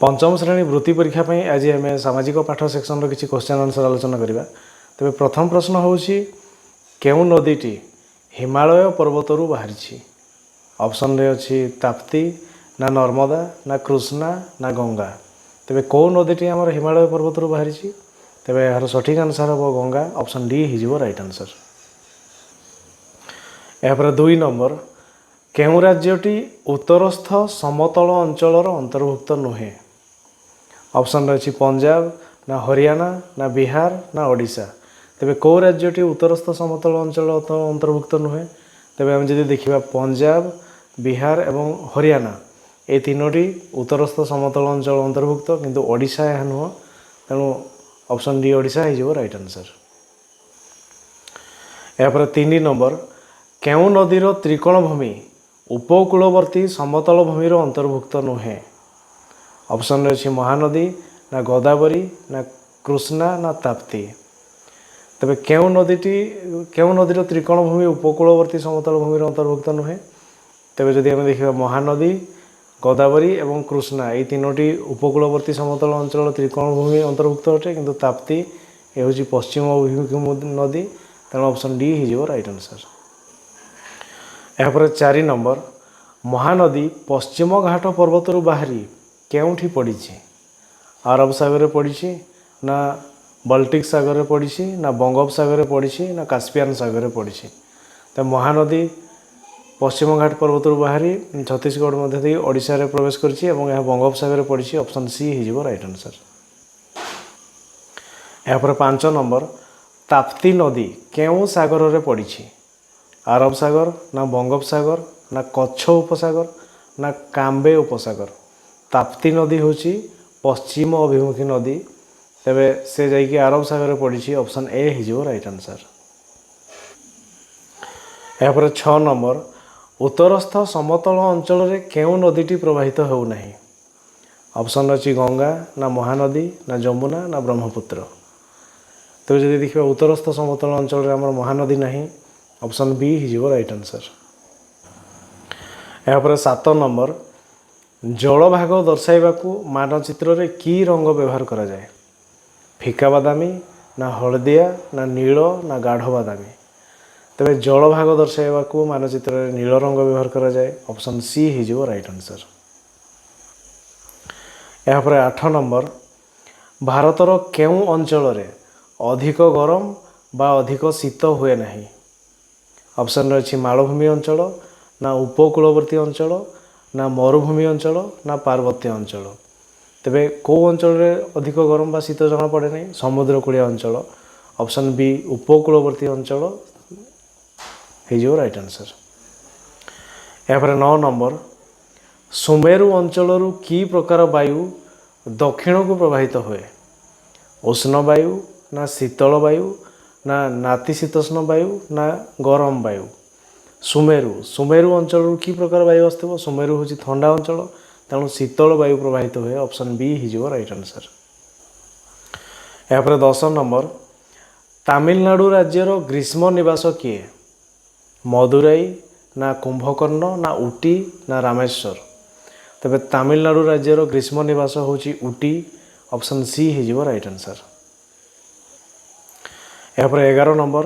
पंचम श्रेणी वृत्ति परीक्षा आज आम सामाजिक पाठ सेक्शन किसी क्वेश्चन आंसर आलोचना करवा। तेज प्रथम प्रश्न होची केउ नदीटी हिमालय पर्वतरू बाहरी। ऑप्शन रे अच्छी ताप्ती ना नर्मदा ना कृष्णा ना गंगा। तेज कौ नदीटी आम हिमालय पर्वतरू बाहरी तेज यार सठिक आंसर हम गंगा। ऑप्शन डी हो राइट आंसर। यापर 2 नंबर केउ राज्यटी उत्तरस्थ समतल अंचलर अंतर्भुक्त नुहे। ऑप्शन रही पंजाब ना हरियाणा ना बिहार ना ओडिशा। तेबे कौ राज्यटी उत्तरस्थ समतल अंचल अंतर्भुक्त नुहे। तेबे आम जदि देखा पंजाब बिहार एवं हरियाणा ये तीनोटी उत्तरस्थ समतल अंचल अंतर्भुक्त किंतु ओडिशा यह नुह। तेणु ऑप्शन डी ओडिशा हो राइट आंसर। यापर 3 नंबर केउ नदीर त्रिकोण भूमि उपकूलवर्ती समतल भूमिर अंतर्भुक्त नुहे। ऑप्शन रही महानदी ना गोदावरी ना कृष्णा ना ताप्ती। तेबे केउ नदीर त्रिकोण भूमि उपकूलवर्ती समतल भूमिर अंतर्भुक्त नुहे। तेबे जदि आम देखा महानदी गोदावरी एवं कृष्णा ये तीनोटी उपकूलवर्ती समतल अंचल त्रिकोण भूमि अंतर्भुक्त अटे किंतु ताप्ती ये हूँ पश्चिम अभिमुखी नदी। तेणु ऑप्शन डी हो राइट आंसर। यापर 4 नंबर महानदी पश्चिम घाट पर्वतरू बाहरी केउठी पड़ी। अरब सागर पड़ी ना बाल्टिक सागर पड़ी ना बंगोपसागर पड़ी ना कास्पियन सागर पड़ी। तो महानदी पश्चिम घाट पर्वतरू बाहरी छत्तीसगढ़ मध्य ओडिशा रे प्रवेश करछि एवं यह बंगोपसागर पड़ी। ऑप्शन सी हो राइट आंसर। यापर 5 नंबर ताप्ती नदी केउ सागर रे पड़ी। अरब सागर ना बंगोपसागर ना कच्छ उपसागर ना काम्बे उपसागर। ताप्ती नदी हूँ पश्चिम अभिमुखी नदी। तेबे से जाइए अरब सागर पड़ी। ऑप्शन ए हो राइट आंसर। यापर 6 नंबर उत्तरस्थ समतल अंचल रे केउ नदीटी प्रवाहित होउना। ऑप्शन रही गंगा ना महानदी ना जमुना ना ब्रह्मपुत्र। तेज जब देखा उत्तरस्थ समतल अंचल रे आमर महानदी नहीं। ऑप्शन बी हो राइट आंसर। यापर 7 नंबर जलभाग दर्शाइबाकू मानचित्र रे की रंग व्यवहार करा जाए। फिका बादामी ना हलदिया ना नील ना गाढ़ बादामी। तेरे जलभाग दर्शाइबाकू मानचित्र रे नील रंग व्यवहार करा जाए। ऑप्शन सी हो राइट आंसर। यापर 8 नंबर भारतर केउ अंचल रे अधिक गरम बा अधिक शीत हुए नहीं। ऑप्शन रही मालभूमि अंचल ना उपकूलवर्ती अंचल ना मरुभूमि अंचल ना पार्वत्य अंचल। तेबे कौ अंचल रे अधिक गरम बा शीत जना पड़े नहीं। समुद्रकूलिया अंचल। ऑप्शन बी उपकूलवर्ती अंचल हो राइट आंसर। यापर 9 नंबर सुमेरु अंचल की प्रकार वायु दक्षिण को प्रवाहित हुए। उष्ण वायु ना शीतल वायु ना नातिशीतोष्ण वायु ना गरम वायु। सुमेरु अंचल की प्रकार वायु आसो। सुमेरु हूँ ठंडा अंचल तेणु शीतल वायु प्रवाहित हुए। ऑप्शन बी हो राइट आंसर। यापर 10 नंबर तमिलनाडु राज्यर ग्रीष्म निवास किए। मदुराई ना कुंभकर्ण ना ऊटी ना रामेश्वर। तेबे तमिलनाडु राज्यर ग्रीष्म निवास हूँ ऊटी। ऑप्शन सी हो राइट आंसर। यापर 11 नंबर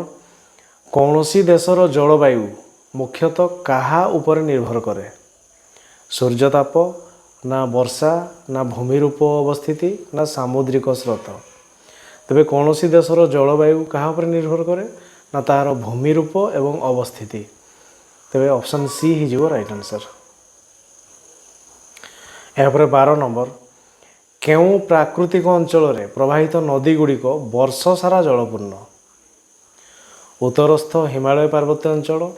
कौनसी देशर जलवायु मुख्यतः कहा उपर निर्भर करे। सूर्यताप ना वर्षा ना भूमिरूप अवस्थिति ना सामुद्रिक स्रोत। तेबे कौनसी देशर जलवायु कहा उपर निर्भर करे ना तार भूमिरूप एवं अवस्थिति। तेबे ऑप्शन सी हो राइट आंसर। यापर 12 नंबर केउ प्राकृतिक अंचल रे प्रवाहित नदी गुड़िक वर्ष सारा जलपूर्ण। उत्तरस्थ हिमालय पार्वत्य अंचल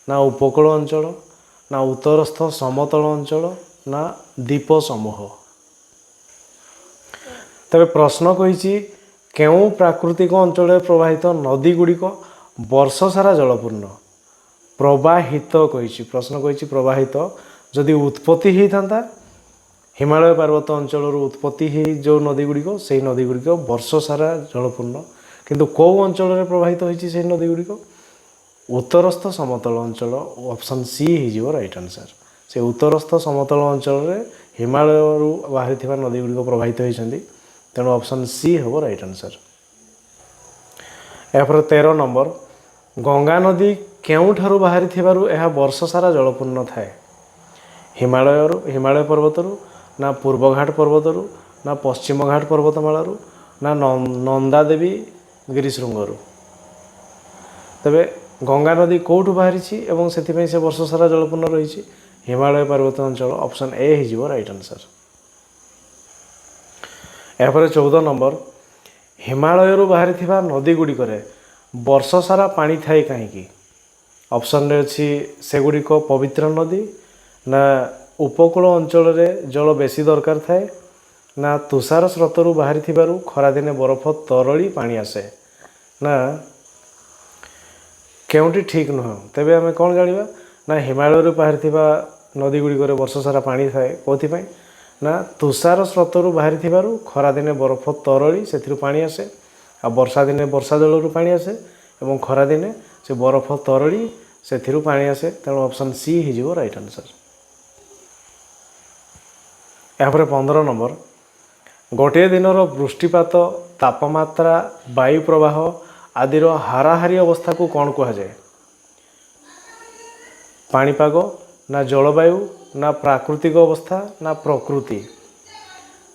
ना उपकूल अंचल ना उत्तरस्थ समतल अंचल ना द्वीप समूह। तबे प्रश्न कही केउ प्राकृतिक अंचल प्रवाहित नदी गुड़िक वर्ष सारा जलपूर्ण। प्रवाहित कही प्रश्न कही प्रवाहित जदि उत्पत्ति होता हिमालय पर्वत अंचल उत्पत्ति जो नदी गुड़िक से नदी गुड़िक वर्ष सारा जलपूर्ण। किंतु कौ अंचल रे प्रवाहित होती से नदी गुड़िक उत्तरस्थ समतल अंचल। ऑप्शन सी हो राइट आंसर। से उत्तरस्थ समतल अंचल ହିମାଳୟରୁ ବାହାରିଥିବା ନଦୀ ଗୁଡ଼ିକ ପ୍ରବାହିତ ହୋଇଛନ୍ତି। ତେଣୁ ଅପସନ୍ ସି ହେବ ରାଇଟ୍ ଆନ୍ସର୍। ଏହାପରେ 13 ନମ୍ବର, ଗଙ୍ଗା ନଦୀ କେଉଁଠାରୁ ବାହାରିଥିବାରୁ ଏହା ବର୍ଷ ସାରା ଜଳପୂର୍ଣ୍ଣ ଥାଏ? ହିମାଳୟ ପର୍ବତରୁ, ନା ପୂର୍ବଘାଟ ପର୍ବତରୁ, ନା ପଶ୍ଚିମଘାଟ ପର୍ବତମାଳାରୁ, ନା ନନ୍ଦା ଦେବୀ ଗିରିଶୃଙ୍ଗରୁ। ତେବେ ଗଙ୍ଗା ନଦୀ କେଉଁଠୁ ବାହାରିଛି ଏବଂ ସେଥିପାଇଁ ସେ ବର୍ଷ ସାରା ଜଳପୂର୍ଣ୍ଣ ରହିଛି? ହିମାଳୟ ପର୍ବତ ଅଞ୍ଚଳ। ଅପସନ୍ ଏ ହେଇଯିବ ରାଇଟ୍ ଆନ୍ସର୍। ଏହାପରେ 14 ନମ୍ବର, ହିମାଳୟରୁ ବାହାରିଥିବା ନଦୀ ଗୁଡ଼ିକରେ ବର୍ଷ ସାରା ପାଣି ଥାଏ କାହିଁକି? ଅପସନ୍ରେ ଅଛି ସେଗୁଡ଼ିକ ପବିତ୍ର ନଦୀ, ନା ଉପକୂଳ ଅଞ୍ଚଳରେ ଜଳ ବେଶୀ ଦରକାର ଥାଏ, ନା ତୁଷାର ସ୍ରୋତରୁ ବାହାରିଥିବାରୁ ଖରାଦିନେ ବରଫ ତରଳି ପାଣି ଆସେ, ନା କେଉଁଠି ଠିକ୍ ନୁହେଁ? ତେବେ ଆମେ କ'ଣ ଜାଣିବା ନା ହିମାଳୟରୁ ବାହାରିଥିବା ନଦୀ ଗୁଡ଼ିକରେ ବର୍ଷ ସାରା ପାଣି ଥାଏ। କେଉଁଥିପାଇଁ? ନା ତୁଷାର ସ୍ରୋତରୁ ବାହାରିଥିବାରୁ ଖରାଦିନେ ବରଫ ତରଳି ସେଥିରୁ ପାଣି ଆସେ, ଆଉ ବର୍ଷା ଦିନେ ବର୍ଷା ଜଳରୁ ପାଣି ଆସେ, ଏବଂ ଖରାଦିନେ ସେ ବରଫ ତରଳି ସେଥିରୁ ପାଣି ଆସେ। ତେଣୁ ଅପସନ୍ ସି ହେଇଯିବ ରାଇଟ୍ ଆନ୍ସର୍। ଏହାପରେ 15 ନମ୍ବର, ଗୋଟିଏ ଦିନର ବୃଷ୍ଟିପାତ, ତାପମାତ୍ରା, ବାୟୁ ପ୍ରବାହ ଆଦିର ହାରାହାରି ଅବସ୍ଥାକୁ କ'ଣ କୁହାଯାଏ? ପାଣିପାଗ, ନା ଜଳବାୟୁ, ନା ପ୍ରାକୃତିକ ଅବସ୍ଥା, ନା ପ୍ରକୃତି।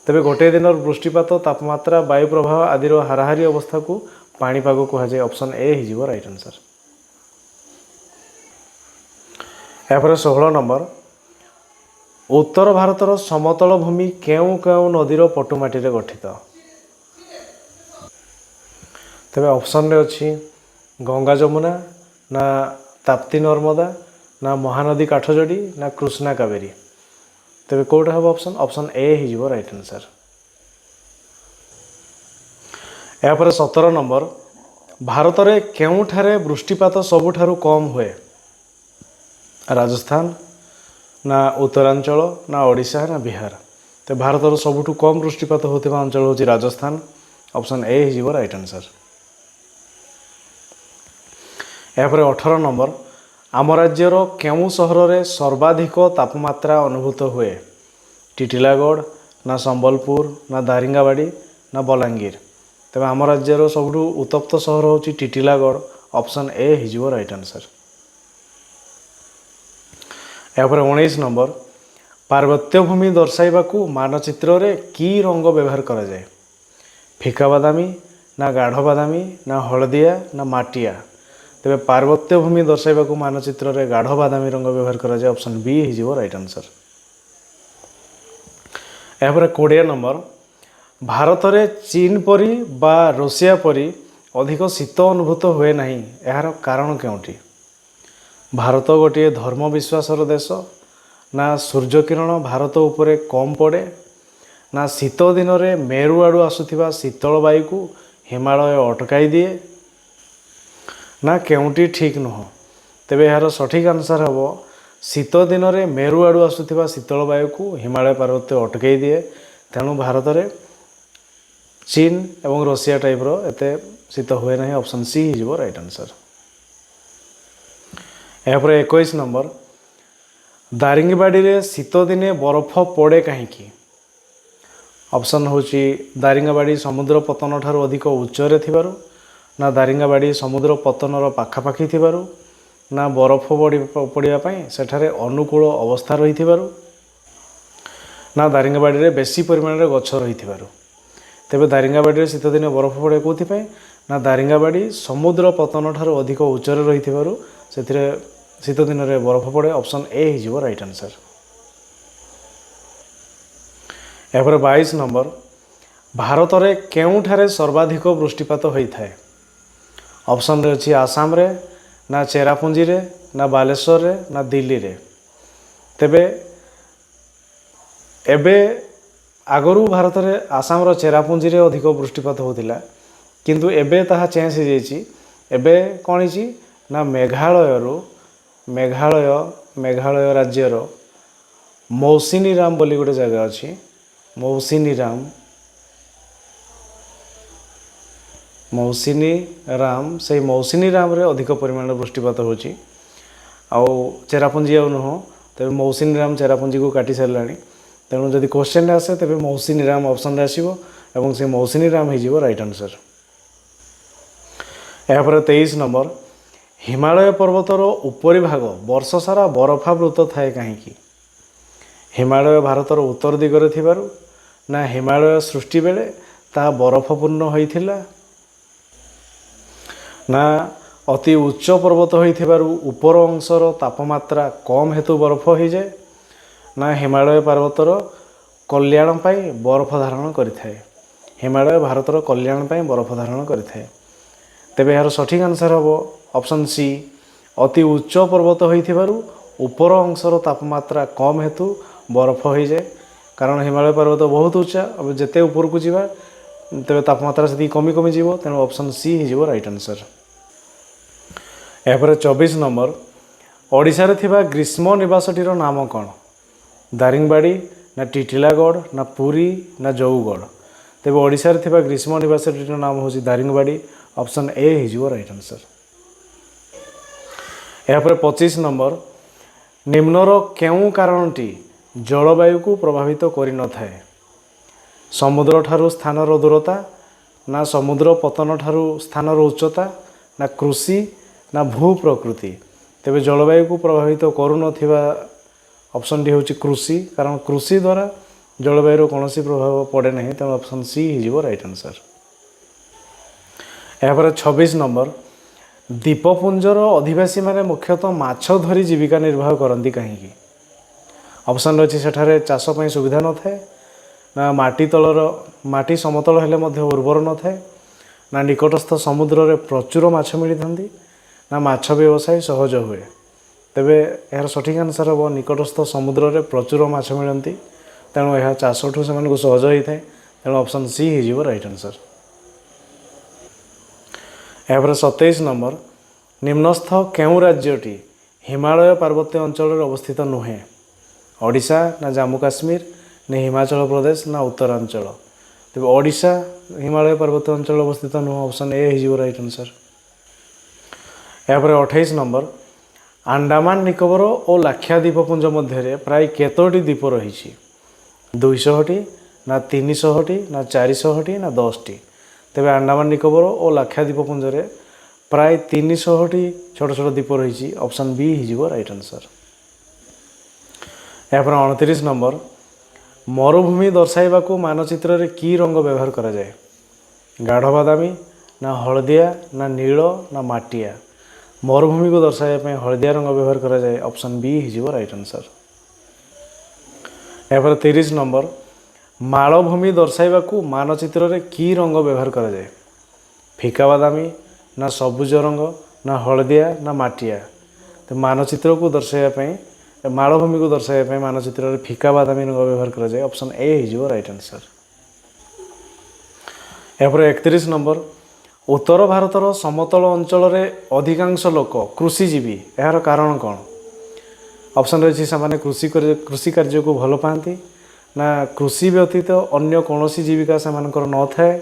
ତେବେ ଗୋଟିଏ ଦିନର ବୃଷ୍ଟିପାତ, ତାପମାତ୍ରା, ବାୟୁ ପ୍ରବାହ ଆଦିର ହାରାହାରି ଅବସ୍ଥାକୁ ପାଣିପାଗ କୁହାଯାଏ। ଅପସନ୍ ଏ ହେଇଯିବ ରାଇଟ୍ ଆନ୍ସର୍। ଏହାପରେ 16 ନମ୍ବର, ଉତ୍ତର ଭାରତର ସମତଳ ଭୂମି କେଉଁ କେଉଁ ନଦୀର ପଟୁମାଟିରେ ଗଠିତ? ତେବେ ଅପସନ୍ରେ ଅଛି ଗଙ୍ଗା ଯମୁନା, ନା ତାପ୍ତି ନର୍ମଦା, ନା ମହାନଦୀ କାଠଯୋଡ଼ି, ନା କୃଷ୍ଣା କାବେରୀ। ତେବେ କେଉଁଟା ହେବ ଅପସନ୍? ଅପସନ୍ ଏ ହେଇଯିବ ରାଇଟ୍ ଆନ୍ସର୍। ଏହାପରେ 17 ନମ୍ବର, ଭାରତରେ କେଉଁଠାରେ ବୃଷ୍ଟିପାତ ସବୁଠାରୁ କମ୍ ହୁଏ? ରାଜସ୍ଥାନ, ନା ଉତ୍ତରାଞ୍ଚଳ, ନା ଓଡ଼ିଶା, ନା ବିହାର। ତ ଭାରତର ସବୁଠୁ କମ୍ ବୃଷ୍ଟିପାତ ହେଉଥିବା ଅଞ୍ଚଳ ହେଉଛି ରାଜସ୍ଥାନ। ଅପସନ୍ ଏ ହେଇଯିବ ରାଇଟ୍ ଆନ୍ସର୍। ଏହାପରେ 18 ନମ୍ବର, ଆମ ରାଜ୍ୟର କେଉଁ ସହରରେ ସର୍ବାଧିକ ତାପମାତ୍ରା ଅନୁଭୂତ ହୁଏ? ଟିଟିଲାଗଡ଼, ନା ସମ୍ବଲପୁର, ନା ଦାରିଙ୍ଗବାଡ଼ି, ନା ବଲାଙ୍ଗୀର। ତେବେ ଆମ ରାଜ୍ୟର ସବୁଠୁ ଉତ୍ତପ୍ତ ସହର ହେଉଛି ଟିଟିଲାଗଡ଼। ଅପସନ୍ ଏ ହେଇଯିବ ରାଇଟ୍ ଆନ୍ସର୍। ଏହାପରେ 19 ନମ୍ବର, ପାର୍ବତ୍ୟ ଭୂମି ଦର୍ଶାଇବାକୁ ମାନଚିତ୍ରରେ କି ରଙ୍ଗ ବ୍ୟବହାର କରାଯାଏ? ଫିକା ବାଦାମୀ, ନା ଗାଢ଼ ବାଦାମୀ, ନା ହଳଦିଆ, ନା ମାଟିଆ। ତେବେ ପାର୍ବତ୍ୟ ଭୂମି ଦର୍ଶାଇବାକୁ ମାନଚିତ୍ରରେ ଗାଢ଼ ବାଦାମୀ ରଙ୍ଗ ବ୍ୟବହାର କରାଯାଏ। ଅପସନ୍ ବି ହେଇଯିବ ରାଇଟ୍ ଆନ୍ସର୍। ଏହାପରେ 20 ନମ୍ବର, ଭାରତରେ ଚୀନ ପରି ବା ରୁଷିଆ ପରି ଅଧିକ ଶୀତ ଅନୁଭୂତ ହୁଏ ନାହିଁ, ଏହାର କାରଣ କେଉଁଠି? ଭାରତ ଗୋଟିଏ ଧର୍ମ ବିଶ୍ୱାସର ଦେଶ, ନା ସୂର୍ଯ୍ୟକିରଣ ଭାରତ ଉପରେ କମ୍ ପଡ଼େ, ନା ଶୀତ ଦିନରେ ମେରୁ ଆଡ଼ୁ ଆସୁଥିବା ଶୀତଳ ବାୟୁକୁ ହିମାଳୟ ଅଟକାଇ ଦିଏ, ନା କେଉଁଟି ଠିକ୍ ନୁହଁ? ତେବେ ଏହାର ସଠିକ୍ ଆନ୍ସର୍ ହେବ ଶୀତ ଦିନରେ ମେରୁ ଆଡ଼ୁ ଆସୁଥିବା ଶୀତଳ ବାୟୁକୁ ହିମାଳୟ ପର୍ବତ ଅଟକାଇ ଦିଏ। ତେଣୁ ଭାରତରେ ଚୀନ ଏବଂ ରୁଷିଆ ଟାଇପ୍ର ଏତେ ଶୀତ ହୁଏ ନାହିଁ। ଅପସନ୍ ସି ହେଇଯିବ ରାଇଟ୍ ଆନ୍ସର୍। ଏହାପରେ 21 ନମ୍ବର, ଦାରିଙ୍ଗବାଡ଼ିରେ ଶୀତ ଦିନେ ବରଫ ପଡ଼େ କାହିଁକି? ଅପସନ୍ ହେଉଛି ଦାରିଙ୍ଗବାଡ଼ି ସମୁଦ୍ର ପତନ ଠାରୁ ଅଧିକ ଉଚ୍ଚରେ ଥିବାରୁ, ନା ଦାରିଙ୍ଗବାଡ଼ି ସମୁଦ୍ର ପତନର ପାଖାପାଖି ଥିବାରୁ, ନା ବରଫ ପଡ଼ିବା ପାଇଁ ସେଠାରେ ଅନୁକୂଳ ଅବସ୍ଥା ରହିଥିବାରୁ, ନା ଦାରିଙ୍ଗବାଡ଼ିରେ ବେଶୀ ପରିମାଣରେ ଗଛ ରହିଥିବାରୁ। ତେବେ ଦାରିଙ୍ଗବାଡ଼ିରେ ଶୀତଦିନେ ବରଫ ପଡ଼େ କେଉଁଥିପାଇଁ? ନା ଦାରିଙ୍ଗବାଡ଼ି ସମୁଦ୍ର ପତନ ଠାରୁ ଅଧିକ ଉଚ୍ଚରେ ରହିଥିବାରୁ ସେଥିରେ ଶୀତ ଦିନରେ ବରଫ ପଡ଼େ। ଅପସନ୍ ଏ ହେଇଯିବ ରାଇଟ୍ ଆନ୍ସର୍। ଏହାପରେ 22 ନମ୍ବର, ଭାରତରେ କେଉଁଠାରେ ସର୍ବାଧିକ ବୃଷ୍ଟିପାତ ହୋଇଥାଏ? ଅପସନ୍ରେ ଅଛି ଆସାମରେ, ନା ଚେରାପୁଞ୍ଜିରେ, ନା ବାଲେଶ୍ୱରରେ, ନା ଦିଲ୍ଲୀରେ। ତେବେ ଏବେ ଆଗରୁ ଭାରତରେ ଆସାମର ଚେରାପୁଞ୍ଜିରେ ଅଧିକ ବୃଷ୍ଟିପାତ ହେଉଥିଲା, କିନ୍ତୁ ଏବେ ତାହା ଚେଞ୍ଜ ହୋଇଯାଇଛି। ଏବେ କ'ଣ ହେଇଛି ନା ମେଘାଳୟ ରାଜ୍ୟର ମୌସିନରାମ ବୋଲି ଗୋଟେ ଜାଗା ଅଛି। ମୌସିନରାମ ସେଇ ମୌସିନରାମରେ ଅଧିକ ପରିମାଣରେ ବୃଷ୍ଟିପାତ ହେଉଛି। ଆଉ ଚେରାପୁଞ୍ଜି ଆଉ ନୁହଁ। ତେବେ ମୌସିନରାମ ଚେରାପୁଞ୍ଜିକୁ କାଟି ସାରିଲାଣି। तेणु जदि क्वेश्चन आसे तेरे मौसिनी राम ऑप्शन रे आसीबो एवं से मौसिनी राम हो राइट आंसर। यापर 23 नंबर हिमालय पर्वतर उपरी भाग वर्ष सारा बरफावृत थाए कहीं। हिमालय भारतर उत्तर दिगरे थिबारु ना हिमालय सृष्टि बेले ता बरफपूर्ण होइथिला ना अति उच्च पर्वत होइथिबारु उपर अंशर तापमात्रा कम हेतु बरफ हो जाए ना हिमालय पर्वतर कल्याण पाई बरफ धारण करिथाए। हिमालय भारतर कल्याण पाई बरफ धारण करिथाए। तेबे यार सठिक आंसर हम ऑप्शन सी अति उच्च पर्वत होइथिबारु उपर अंशर तापमात्रा कम हेतु बरफ हो जाए। कारण हिमालय पर्वत बहुत उच्चा अब जिते ऊपर को जीवा तेबे तापमात्रा से कमी कमी जीवो तेणु ऑप्शन सी हो राइट आंसर। यापर 24 नंबर ओडिशा रे थिबा ग्रीष्म निवासटीर नाम कौन? दारिंगबाड़ी ना टिटिलागढ़ ना पुरी ना जौगढ़। तेबे ओडिशा रे थिबा ग्रीष्म निवासटीर नाम होची दारिंगबाड़ी ऑप्शन ए हो राइट आंसर। यापर 25 नंबर निम्नर केउ कारणटी जलवायु को प्रभावित करि न थाए? समुद्र ठारू स्थानर दूरता ना समुद्र पतन ठारू स्थानर उच्चता ना कृषि ना भू प्रकृति। तेबे जलवायु को प्रभावित करू नथिबा ऑप्शन डी होची कृषि। कारण कृषि द्वारा जलवायु कौन प्रभाव पड़े नहीं तेणु ऑप्शन सी हो राइट आंसर। यापर 26 नंबर द्वीपपुंजर अधिवासी माने मुख्यतः माछ धरी जीविका निर्वाह करती कहीं? ऑप्शन अच्छी सेठारे चाष पई सुविधा न थाए ना माटी तलर माटी समतल हेले मध्य उर्वर न थाए ना निकटस्थ समुद्र रे प्रचुर माछ मिली थांती ना माछ व्यवसाय सहज हुए। तेबे यार सठिक आंसर हम निकटस्थ समुद्र रे प्रचुर माछ मिलती तेणु यह चाषठू से सहज होता है तेणु ऑप्शन सी हो राइट आंसर। यापर 27 नंबर निम्नस्थ केउ राज्यटी हिमालय पार्वत्य अंचल अवस्थित नुहे? ओडिशा ना जम्मू काश्मीर ना हिमाचल प्रदेश ना उत्तरांचल। तेज ओडिशा हिमालय पर्वत अंचल अवस्थित नुह ऑप्शन ए हो राइट आंसर। यापर 28 नंबर अंडमान निकोबर और लाक्षाद्वीपपुंज मध्य प्राय केतोटी द्वीप रही? 200टी ना 300टी ना 400टी ना 10टी। तेबे अंडमान निकोबर और लाक्षाद्वीपपुंज प्राय 300टी छोट छोट द्वीप रही ऑप्शन बी हो राइट आंसर। यापर 29 नंबर मरुभूमि दर्शाइबा को मानचित्र रे की रंग व्यवहार करा जाए? गाढ़ बादामी ना हलदिया ना नील ना माटिया। मरुभूमि को दर्शाइबा हलदिया रंग व्यवहार करा जाए ऑप्शन बी हो राइट आंसर। यापर 30 नंबर मालभूमि दर्शाइबा को मानचित्र रे की रंग व्यवहार करा जाए? फिका बादामी ना सबुज रंग ना हलदिया ना माटिया। तो मानचित्र को दर्शाइबा मालभूमि को दर्शाइबा मानचित्र रे फिका बादामी रंग व्यवहार करा जाए ऑप्शन ए हो राइट आंसर। यापर 31 नंबर उत्तर भारतर समतल अंचल रे अधिकांश लोक कृषिजीवी यार कारण कौन? ऑप्शन रही से कृषि कार्य को भल पाती ना कृषि व्यतीत अन्य कौन जीविका से न थाए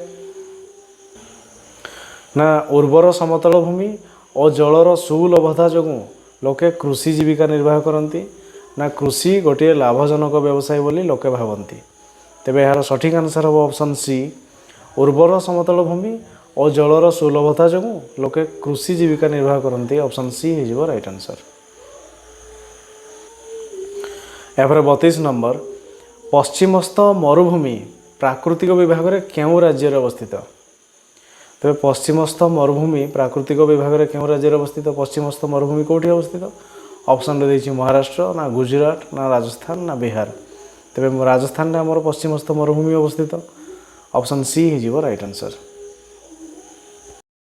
ना उर्वर समतल भूमि और जलर सुलभता जो लोके कृषि जीविका निर्वाह करती ना कृषि गोटे लाभजनक व्यवसाय बोली लोके भावती। तेबे यार सठिक आंसर हम ऑप्शन सी उर्वर समतल भूमि और जलर सुलभता जो लोके कृषि जीविका निर्वाह करती ऑप्शन सी हो राइट आंसर। यापर 32 नंबर पश्चिमस्थ मरुभूमि प्राकृतिक विभाग में क्यों राज्य अवस्थित? तेज पश्चिमस्थ मरुभूमि प्राकृतिक विभाग में क्यों राज्य अवस्थित? पश्चिमस्थ मरुभूमि कौटी अवस्थित? ऑप्शन रही महाराष्ट्र ना गुजरात ना राजस्थान ना बिहार। तेज राजस्थान में आमर पश्चिमस्थ मरुभूमि अवस्थित ऑप्शन सी हो राइट आंसर।